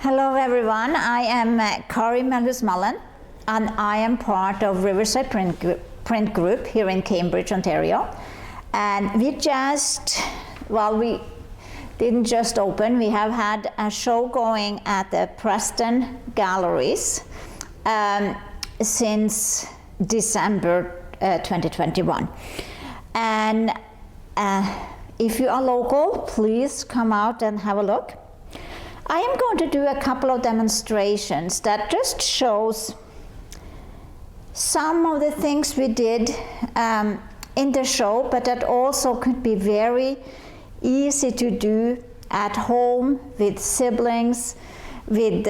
Hello everyone, I am Kari Melhus Mullin and I am part of Riverside Print Group here in Cambridge, Ontario. And we didn't just open, we have had a show going at the Preston Galleries since December 2021. And if you are local, please come out and have a look. I am going to do a couple of demonstrations that just shows some of the things we did in the show, but that also could be very easy to do at home with siblings, with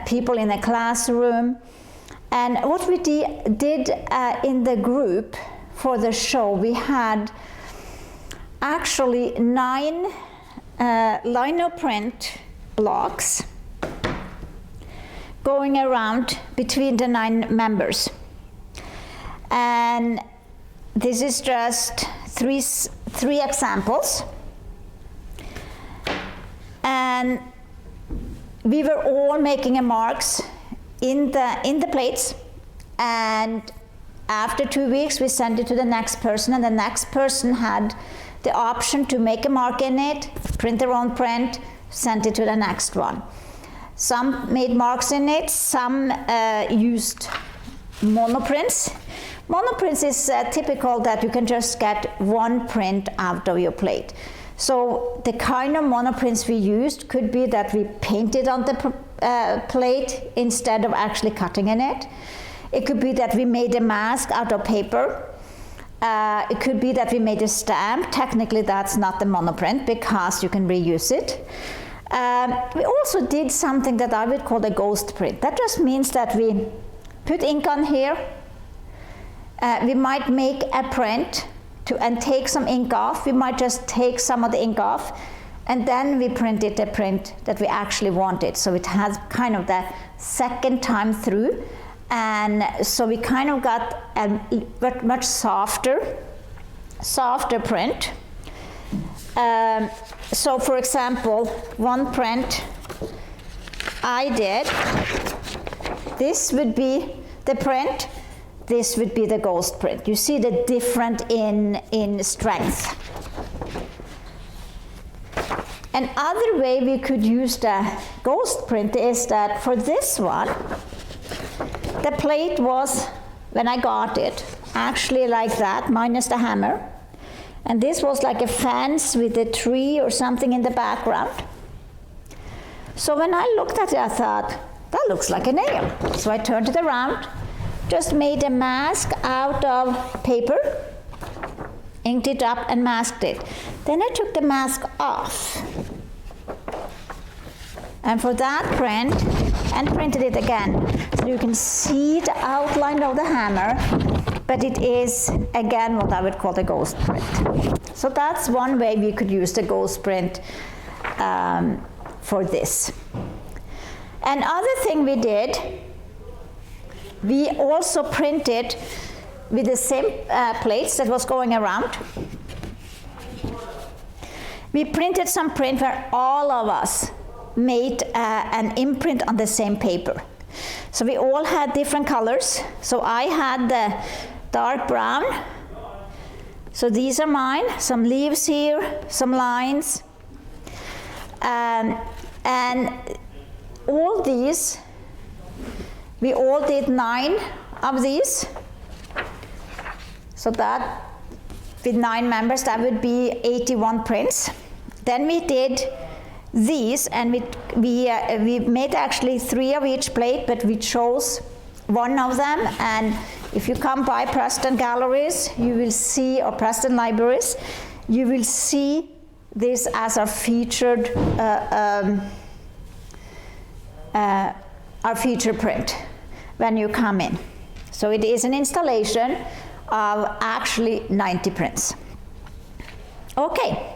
people in a classroom. And what we did in the group for the show, we had actually 9 lino print blocks going around between the 9 members. And this is just three examples. And we were all making marks in the plates, and after 2 weeks we sent it to the next person, and the next person had the option to make a mark in it, print their own print, sent it to the next one. Some made marks in it, some used monoprints. Monoprints is typical that you can just get one print out of your plate. So the kind of monoprints we used could be that we painted on the plate instead of actually cutting in it. It could be that we made a mask out of paper. It could be that we made a stamp. Technically that's not the monoprint because you can reuse it. We also did something that I would call a ghost print. That just means that we put ink on here. We might make a print and take some ink off. We might just take some of the ink off, and then we printed the print that we actually wanted. So it has kind of the second time through. And so we kind of got a much softer print. So for example, one print I did, this would be the print, this would be the ghost print. You see the difference in strength. Another way we could use the ghost print is that for this one, the plate was, when I got it, actually like that, minus the hammer. And this was like a fence with a tree or something in the background. So when I looked at it, I thought, that looks like a nail. So I turned it around, just made a mask out of paper, inked it up and masked it. Then I took the mask off. And for that print, and printed it again. So you can see the outline of the hammer, but it is, again, what I would call the ghost print. So that's one way we could use the ghost print for this. Another thing we did, we also printed with the same plates that was going around. We printed some print where all of us made an imprint on the same paper. So we all had different colors. So I had the dark brown. So these are mine, some leaves here, some lines. And all these, we all did 9 of these. So that, with 9 members, that would be 81 prints. Then we did these, and we made actually 3 of each plate, but we chose one of them. And if you come by Preston Galleries, you will see, or Preston Libraries, you will see this as our featured print when you come in. So it is an installation of actually 90 prints. Okay.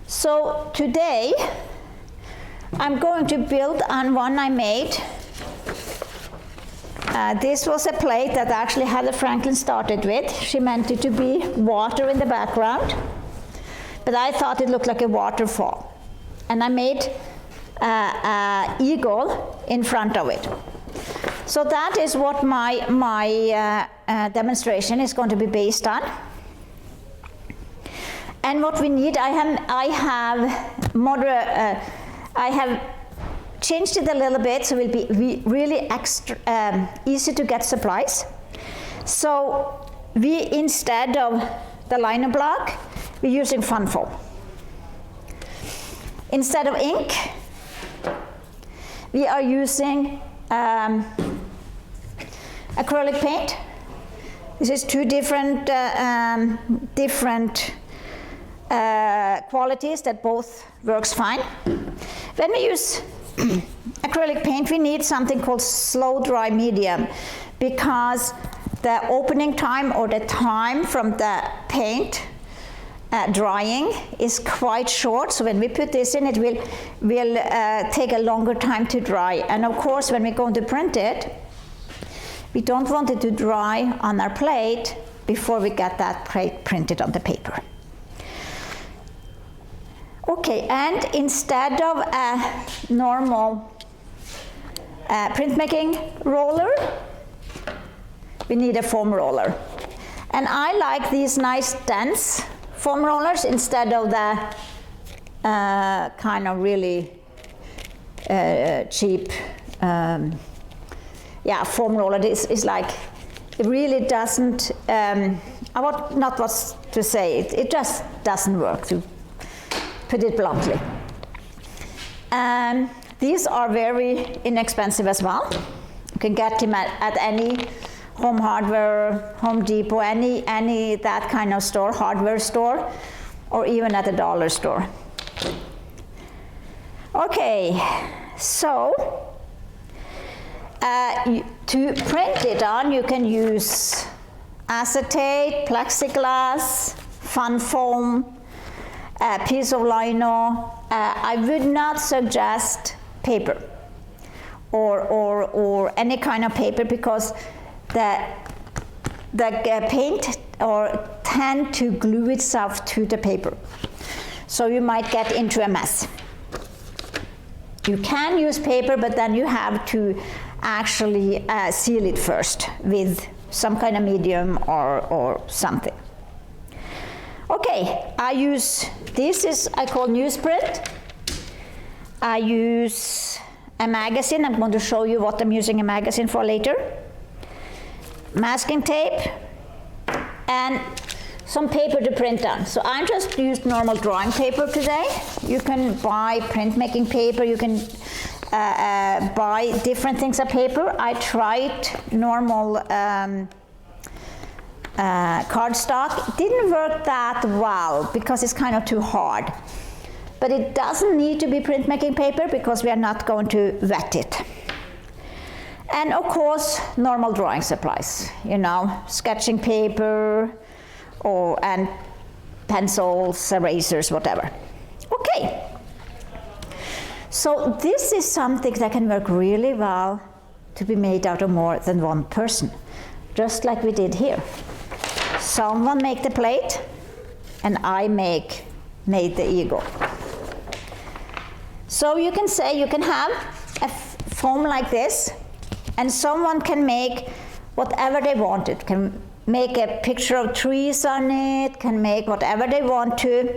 So today, I'm going to build on one I made. This was a plate that actually Heather Franklin started with. She meant it to be water in the background, but I thought it looked like a waterfall. And I made eagle in front of it. So that is what my demonstration is going to be based on. And what we need, I have changed it a little bit so it will be really easy to get supplies. So we, instead of the liner block, we're using fun foam. Instead of ink, we are using acrylic paint. This is two different qualities that both works fine. When we use acrylic paint, we need something called slow dry medium, because the opening time or the time from the paint drying is quite short. So when we put this in, it will take a longer time to dry. And of course, when we're going to print it, we don't want it to dry on our plate before we get that plate printed on the paper. Okay, and instead of a normal printmaking roller, we need a foam roller. And I like these nice dense foam rollers instead of the kind of really cheap foam roller. This is like, it really doesn't, not what to say, it just doesn't work, to put it bluntly. These are very inexpensive as well. You can get them at any Home Hardware, Home Depot, any that kind of store, hardware store, or even at a dollar store. Okay, so to print it on, you can use acetate, plexiglass, fun foam, a piece of lino. I would not suggest paper or any kind of paper, because the paint tend to glue itself to the paper. So you might get into a mess. You can use paper, but then you have to actually seal it first with some kind of medium or something. Okay, I use, I call newsprint. I use a magazine. I'm going to show you what I'm using a magazine for later. Masking tape and some paper to print on. So I just used normal drawing paper today. You can buy printmaking paper. You can buy different things of paper. I tried normal cardstock. It didn't work that well because it's kind of too hard. But it doesn't need to be printmaking paper because we are not going to wet it. And of course, normal drawing supplies, sketching paper and pencils, erasers, whatever. Okay. So this is something that can work really well to be made out of more than one person, just like we did here. Someone make the plate, and I made the eagle. So you can say you can have a foam like this, and someone can make whatever they want. It can make a picture of trees on it, can make whatever they want to.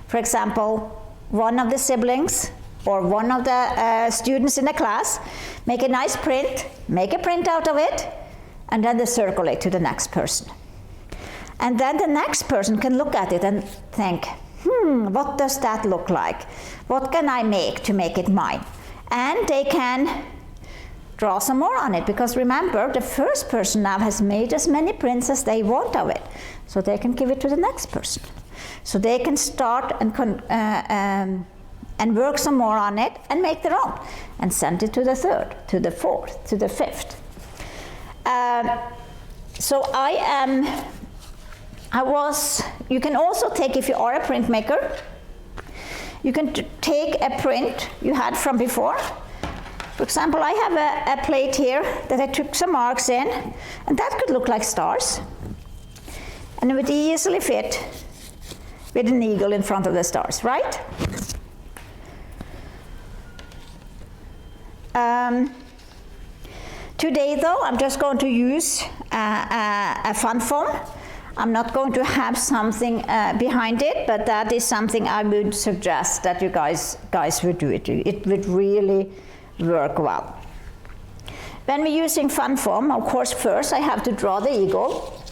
For example, one of the siblings or one of the students in the class make a nice print, make a print out of it, and then they circulate to the next person. And then the next person can look at it and think, what does that look like? What can I make to make it mine? And they can draw some more on it, because remember, the first person now has made as many prints as they want of it, so they can give it to the next person. So they can start and work some more on it and make their own, and send it to the third, to the fourth, to the fifth. You can also take, if you are a printmaker, you can take a print you had from before. For example, I have a plate here that I took some marks in, and that could look like stars. And it would easily fit with an eagle in front of the stars, right? Today though, I'm just going to use a fun foam. I'm not going to have something behind it, but that is something I would suggest that you guys would do it. It would really work well. When we're using fun foam, of course, first I have to draw the eagle.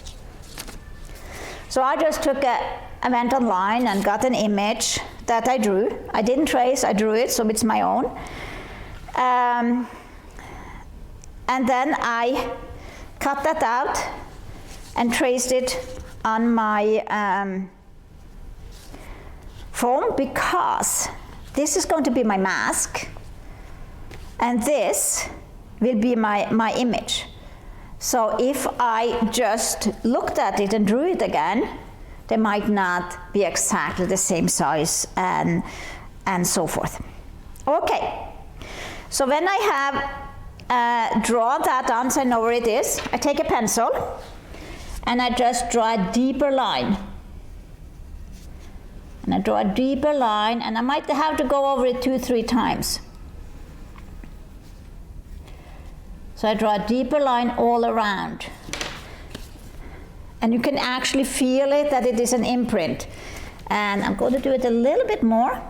So I just I went online and got an image that I drew. I didn't trace, I drew it, so it's my own. And then I cut that out and traced it on my foam, because this is going to be my mask and this will be my image. So if I just looked at it and drew it again, they might not be exactly the same size and so forth. Okay, so when I have drawn that on, so I know where it is, I take a pencil and I just draw a deeper line. And I draw a deeper line, and I might have to go over it 2-3 times. So I draw a deeper line all around. And you can actually feel it, that it is an imprint. And I'm going to do it a little bit more,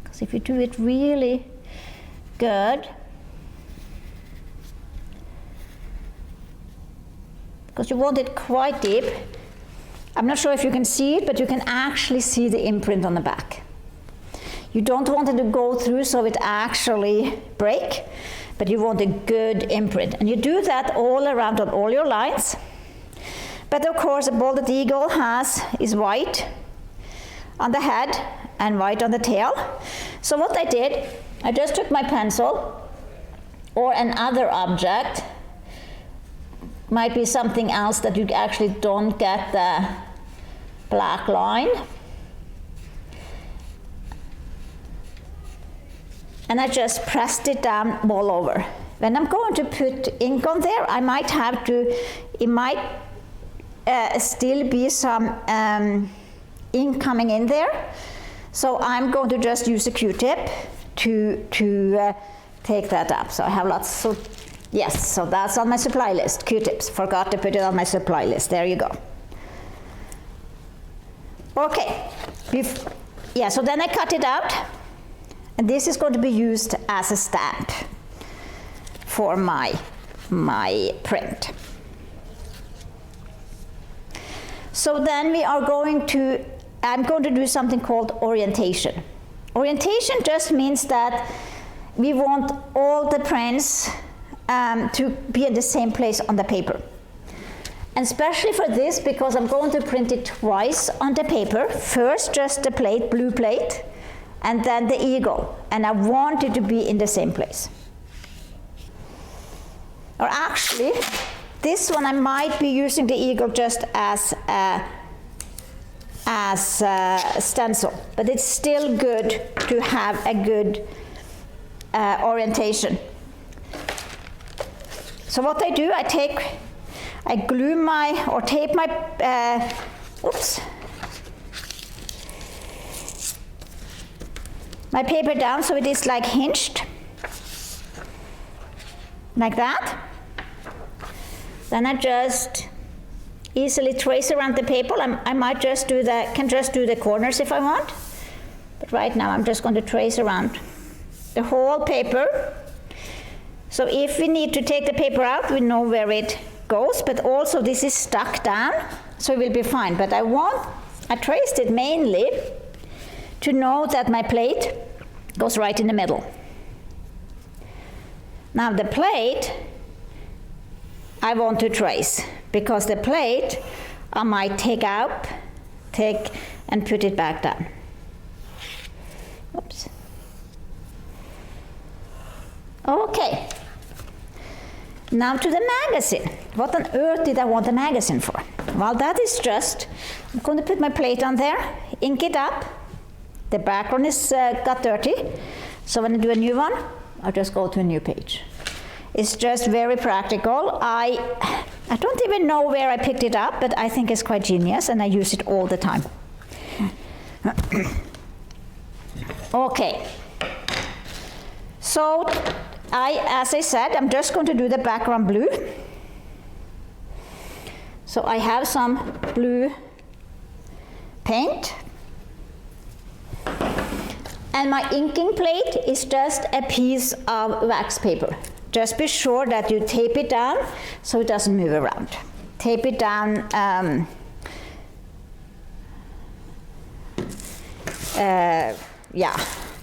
because if you do it really good, because you want it quite deep. I'm not sure if you can see it, but you can actually see the imprint on the back. You don't want it to go through so it actually break, but you want a good imprint. And you do that all around on all your lines. But of course, the balded eagle is white on the head and white on the tail. So what I did, I just took my pencil or another object, might be something else that you actually don't get the black line. And I just pressed it down all over. When I'm going to put ink on there, I might have to, it might still be some ink coming in there. So I'm going to just use a Q-tip to take that up. So I have lots, so yes, so that's on my supply list, Q-tips. Forgot to put it on my supply list, there you go. Okay, yeah, so then I cut it out, and this is going to be used as a stamp for my print. So then I'm going to do something called orientation. Orientation just means that we want all the prints to be in the same place on the paper. And especially for this, because I'm going to print it twice on the paper. First just the plate, blue plate, and then the eagle. And I want it to be in the same place. Or actually, this one I might be using the eagle just as a stencil, but it's still good to have a good orientation. So what I do, I glue or tape my, my paper down so it is like hinged, like that. Then I just easily trace around the paper. I might just can just do the corners if I want. But right now I'm just going to trace around the whole paper. So if we need to take the paper out, we know where it goes, but also this is stuck down, so it will be fine. But I traced it mainly to know that my plate goes right in the middle. Now the plate, I want to trace, because the plate I might take and put it back down. Oops. Okay. Now to the magazine. What on earth did I want the magazine for? Well, that is just, I'm going to put my plate on there, ink it up. The background is got dirty, so when I do a new one, I'll just go to a new page. It's just very practical. I don't even know where I picked it up, but I think it's quite genius, and I use it all the time. Okay. So as I said, I'm just going to do the background blue. So I have some blue paint. And my inking plate is just a piece of wax paper. Just be sure that you tape it down so it doesn't move around. Tape it down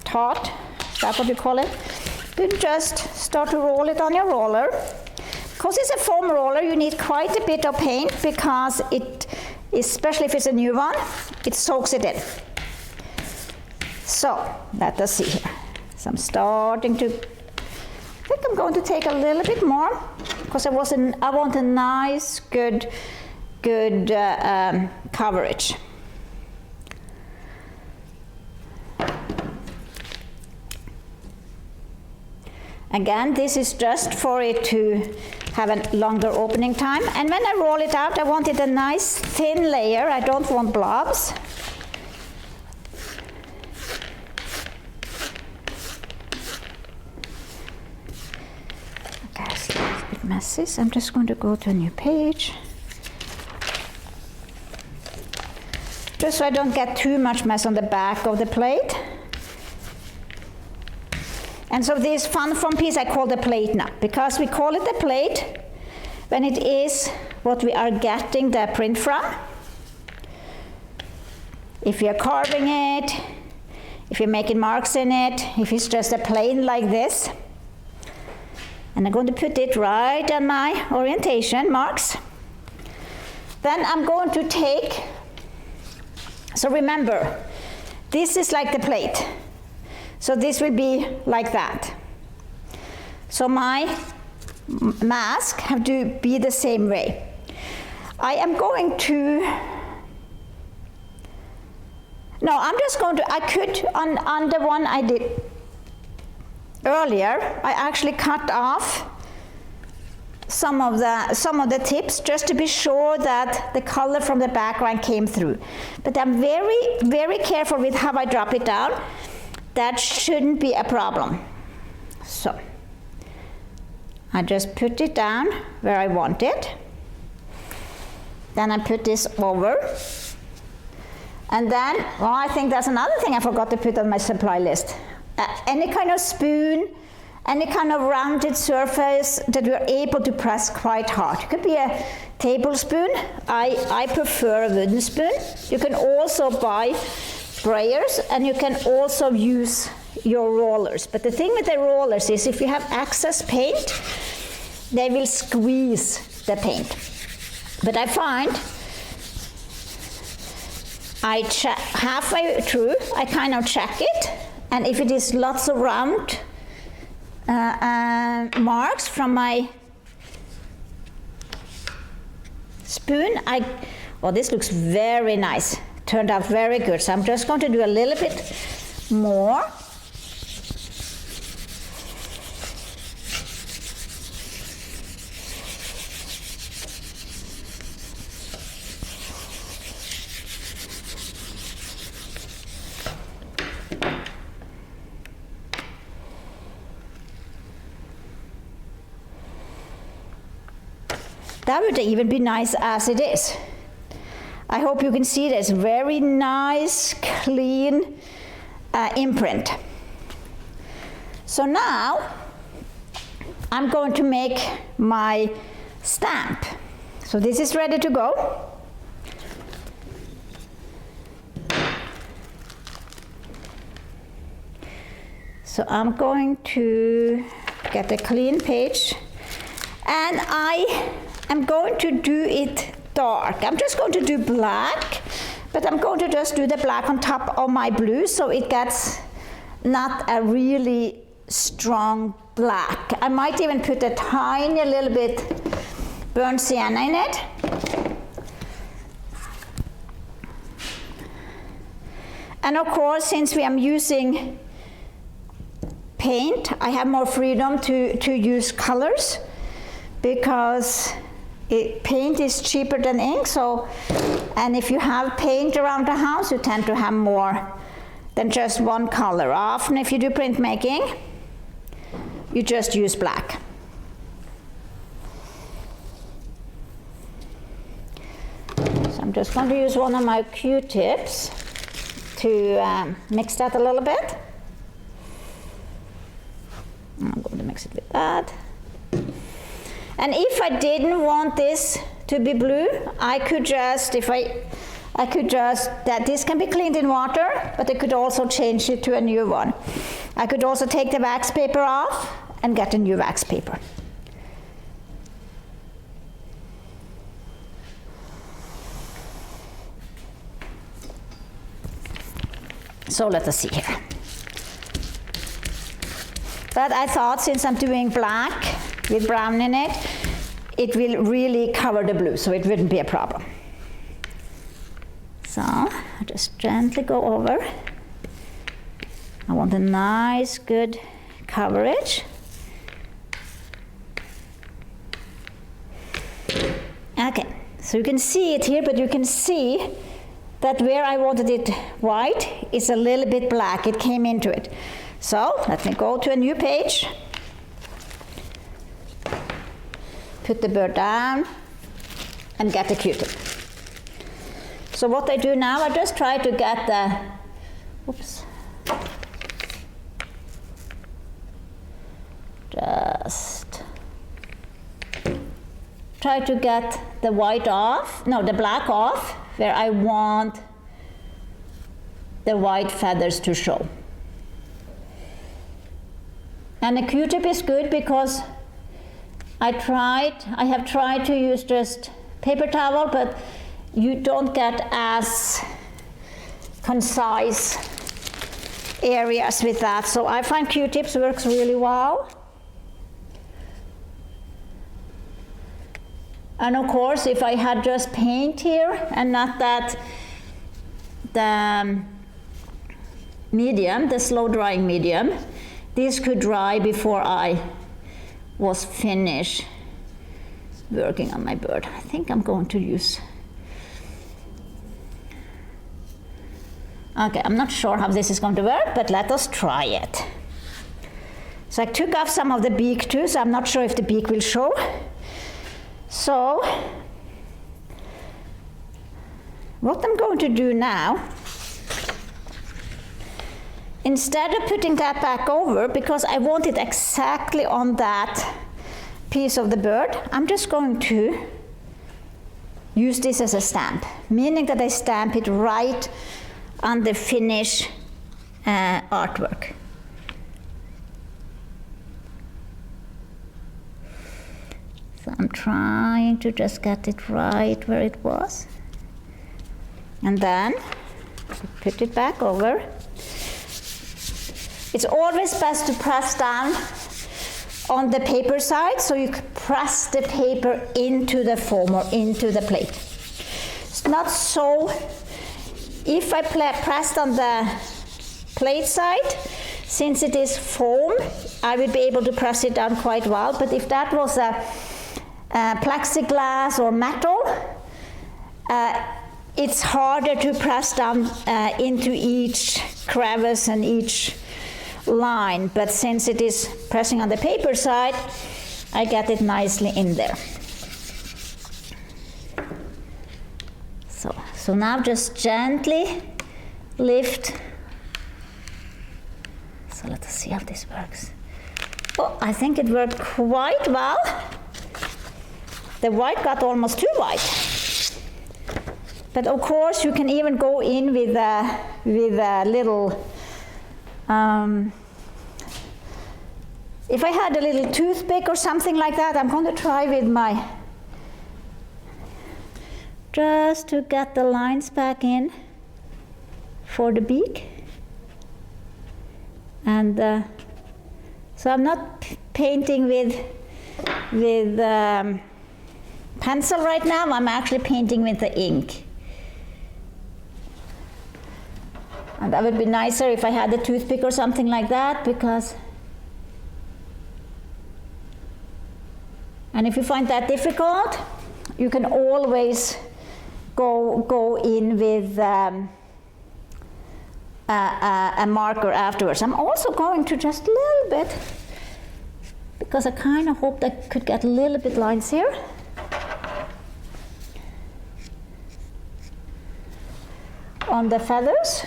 taut, is that what you call it? Then just start to roll it on your roller. Because it's a foam roller, you need quite a bit of paint because it, especially if it's a new one, it soaks it in. So, let us see here. So I'm starting to, I think I'm going to take a little bit more because I want a nice, good coverage. Again, this is just for it to have a longer opening time. And when I roll it out, I want it a nice thin layer. I don't want blobs. Okay, it's a little bit messy, so I'm just going to go to a new page. Just so I don't get too much mess on the back of the plate. And so this fun foam piece I call the plate now, because we call it the plate when it is what we are getting the print from. If you're carving it, if you're making marks in it, if it's just a plain like this. And I'm going to put it right on my orientation marks. Then I'm going to take, so remember, this is like the plate. So this will be like that. So my mask have to be the same way. I am going to, no, I'm just going to, I could, on the one I did earlier, I actually cut off some of the tips just to be sure that the color from the background came through. But I'm very, very careful with how I drop it down. That shouldn't be a problem. So I just put it down where I want it. Then I put this over. And then, well, I think that's another thing I forgot to put on my supply list. Any kind of spoon, any kind of rounded surface that you're able to press quite hard. It could be a tablespoon. I prefer a wooden spoon. You can also buy sprayers, and you can also use your rollers. But the thing with the rollers is if you have excess paint, they will squeeze the paint. But I find halfway through, I kind of check it, and if it is lots of round marks from my spoon, well, this looks very nice. Turned out very good. So I'm just going to do a little bit more. That would even be nice as it is. I hope you can see this very nice, clean imprint. So now I'm going to make my stamp. So this is ready to go. So I'm going to get a clean page, and I am going to do it dark. I'm just going to do black, but I'm going to just do the black on top of my blue so it gets not a really strong black. I might even put a tiny little bit burnt sienna in it. And of course, since we are using paint, I have more freedom to use colors because paint is cheaper than ink, and if you have paint around the house, you tend to have more than just one color. Often if you do printmaking, you just use black. So I'm just going to use one of my Q-tips to mix that a little bit. I'm going to mix it with that. And if I didn't want this to be blue, I could just, this can be cleaned in water, but I could also change it to a new one. I could also take the wax paper off and get a new wax paper. So let us see here. But I thought, since I'm doing black with brown in it, it will really cover the blue, so it wouldn't be a problem. So I just gently go over. I want a nice, good coverage. Okay, so you can see it here, but you can see that where I wanted it white is a little bit black. It came into it. So let me go to a new page. Put the bird down and get the Q-tip. So what I do now, I just try to get the, just try to get the white off, no, the black off, where I want the white feathers to show. And the Q-tip is good because I have tried to use just paper towel, but you don't get as concise areas with that. So I find Q-tips works really well. And of course, if I had just paint here and not that, the medium, the slow drying medium, this could dry before I was finished working on my bird. I think I'm going to use, okay, I'm not sure how this is going to work, but let us try it. So I took off some of the beak too, so I'm not sure if the beak will show. So what I'm going to do now, instead of putting that back over, because I want it exactly on that piece of the bird, I'm just going to use this as a stamp, meaning that I stamp it right on the finished artwork. So I'm trying to just get it right where it was. And then put it back over. It's always best to press down on the paper side, so you press the paper into the foam or into the plate. It's not so, if I pressed on the plate side, since it is foam, I would be able to press it down quite well, but if that was a plexiglass or metal, it's harder to press down into each crevice and each line, but since it is pressing on the paper side, I get it nicely in there. So now just gently lift. So let us see how this works. Oh, I think it worked quite well. The white got almost too white. But of course you can even go in with a little, if I had a little toothpick or something like that, I'm going to try with my, just to get the lines back in for the beak. And so I'm not painting with pencil right now, I'm actually painting with the ink. And that would be nicer if I had a toothpick or something like that, because, and if you find that difficult, you can always go in with a marker afterwards. I'm also going to just a little bit because I kind of hoped I could get a little bit lines here. On the feathers.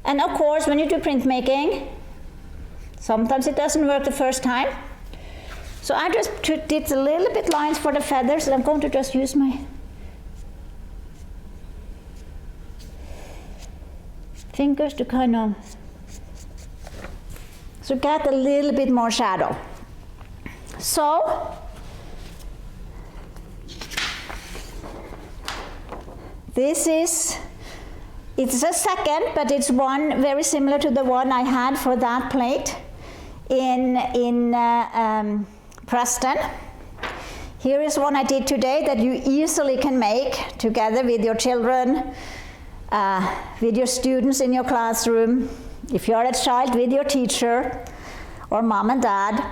And of course, when you do printmaking, sometimes it doesn't work the first time. So I just did a little bit lines for the feathers, and I'm going to just use my fingers to kind of get a little bit more shadow. So this is, it's a second, but it's one very similar to the one I had for that plate in Preston. Here is one I did today that you easily can make together with your children, with your students in your classroom, if you're a child, with your teacher, or mom and dad.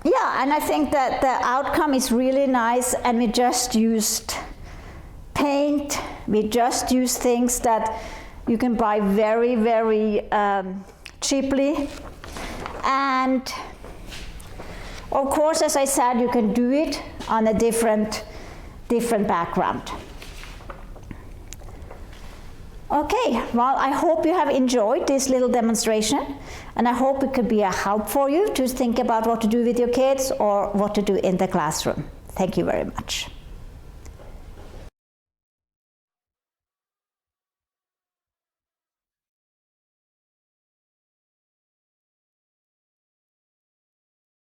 Yeah, and I think that the outcome is really nice, and we just used paint, we just used things that you can buy very, very cheaply. And of course, as I said, you can do it on a different background. Okay, well, I hope you have enjoyed this little demonstration, and I hope it could be a help for you to think about what to do with your kids or what to do in the classroom. Thank you very much.